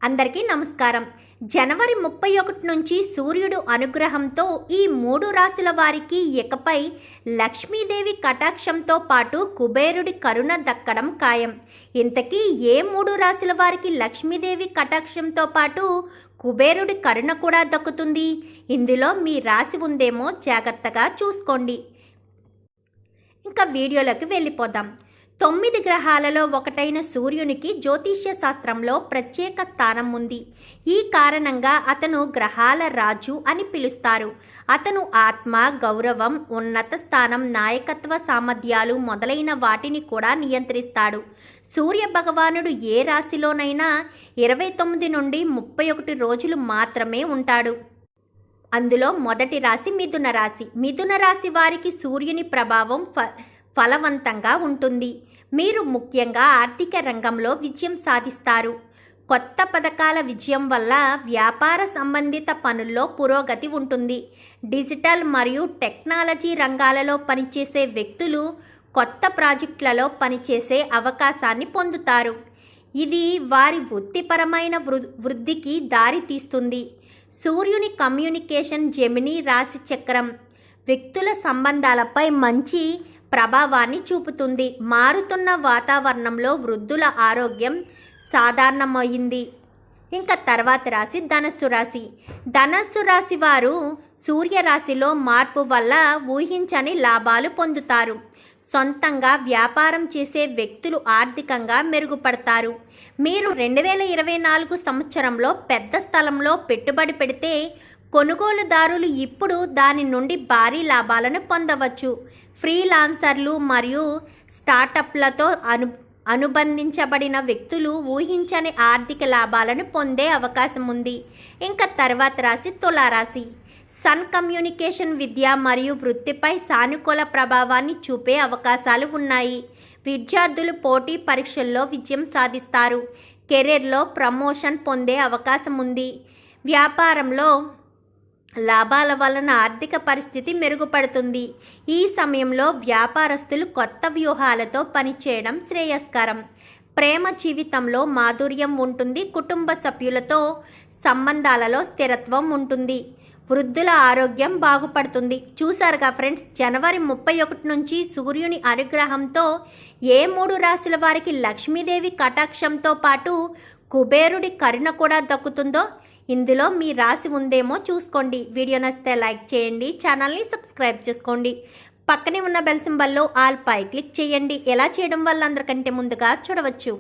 అందరికీ నమస్కారం. జనవరి 31 నుంచి సూర్యుడు అనుగ్రహంతో ఈ 3 రాశుల వారికి ఇకపై లక్ష్మీదేవి కటాక్షంతో పాటు కుబేరుడి కరుణ దక్కడం ఖాయం. ఇంతకీ ఏ 3 రాశుల వారికి లక్ష్మీదేవి కటాక్షంతో పాటు కుబేరుడి కరుణ కూడా దక్కుతుంది? ఇందులో మీ రాశి ఉందేమో జాగ్రత్తగా చూసుకోండి. ఇంకా వీడియోలోకి వెళ్ళిపోదాం. 9 గ్రహాలలో ఒకటైన సూర్యునికి జ్యోతిష్య శాస్త్రంలో ప్రత్యేక స్థానం ఉంది. ఈ కారణంగా అతను గ్రహాల రాజు అని పిలుస్తారు. అతను ఆత్మ, గౌరవం, ఉన్నత స్థానం, నాయకత్వ సామర్థ్యాలు మొదలైన వాటిని కూడా నియంత్రిస్తాడు. సూర్య భగవానుడు ఏ రాశిలోనైనా 29 నుండి 31 రోజులు మాత్రమే ఉంటాడు. అందులో మొదటి రాశి మిథున రాశి. మిథున రాశి వారికి సూర్యుని ప్రభావం ఫలవంతంగా ఉంటుంది. మీరు ముఖ్యంగా ఆర్థిక రంగంలో విజయం సాధిస్తారు. కొత్త పథకాల విజయం వల్ల వ్యాపార సంబంధిత పనుల్లో పురోగతి ఉంటుంది. డిజిటల్ మరియు టెక్నాలజీ రంగాలలో పనిచేసే వ్యక్తులు కొత్త ప్రాజెక్టులలో పనిచేసే అవకాశాన్ని పొందుతారు. ఇది వారి వృత్తిపరమైన వృద్ధికి దారి తీస్తుంది. సూర్యుని కమ్యూనికేషన్ జెమిని రాశి చక్రం వ్యక్తుల సంబంధాలపై మంచి ప్రభావాన్ని చూపుతుంది. మారుతున్న వాతావరణంలో వృద్ధుల ఆరోగ్యం సాధారణమైంది. ఇంకా తర్వాత రాశి ధనస్సు రాశి. ధనస్సు రాశి వారు సూర్యరాశిలో మార్పు వల్ల ఊహించని లాభాలు పొందుతారు. సొంతంగా వ్యాపారం చేసే వ్యక్తులు ఆర్థికంగా మెరుగుపడతారు. మీరు 2024 సంవత్సరంలో పెద్ద స్థలంలో పెట్టుబడి పెడితే కొనుగోలుదారులు ఇప్పుడు దాని నుండి భారీ లాభాలను పొందవచ్చు. ఫ్రీలాన్సర్లు మరియు స్టార్టప్లతో అనుబంధించబడిన వ్యక్తులు ఊహించని ఆర్థిక లాభాలను పొందే అవకాశం ఉంది. ఇంకా తర్వాత రాశి తులారాశి. సన్ కమ్యూనికేషన్ విద్య మరియు వృత్తిపై సానుకూల ప్రభావాన్ని చూపే అవకాశాలు ఉన్నాయి. విద్యార్థులు పోటీ పరీక్షల్లో విజయం సాధిస్తారు. కెరీర్లో ప్రమోషన్ పొందే అవకాశం ఉంది. వ్యాపారంలో లాభాల వలన ఆర్థిక పరిస్థితి మెరుగుపడుతుంది. ఈ సమయంలో వ్యాపారస్తులు కొత్త వ్యూహాలతో పనిచేయడం శ్రేయస్కరం. ప్రేమ జీవితంలో మాధుర్యం ఉంటుంది. కుటుంబ సభ్యులతో సంబంధాలలో స్థిరత్వం ఉంటుంది. వృద్ధుల ఆరోగ్యం బాగుపడుతుంది. చూసారుగా ఫ్రెండ్స్, జనవరి 31 నుంచి సూర్యుని అనుగ్రహంతో ఏ 3 రాశుల వారికి లక్ష్మీదేవి కటాక్షంతో పాటు కుబేరుడి కరుణ కూడా దక్కుతుందో ఇందులో మీ రాశి ఉందేమో చూసుకోండి. వీడియో నచ్చితే లైక్ చేయండి, ఛానల్ని సబ్స్క్రైబ్ చేసుకోండి. పక్కనే ఉన్న బెల్ సింబల్లో ఆల్ పై క్లిక్ చేయండి. ఎలా చేయడం వల్ల అందరికంటే ముందుగా చూడవచ్చు.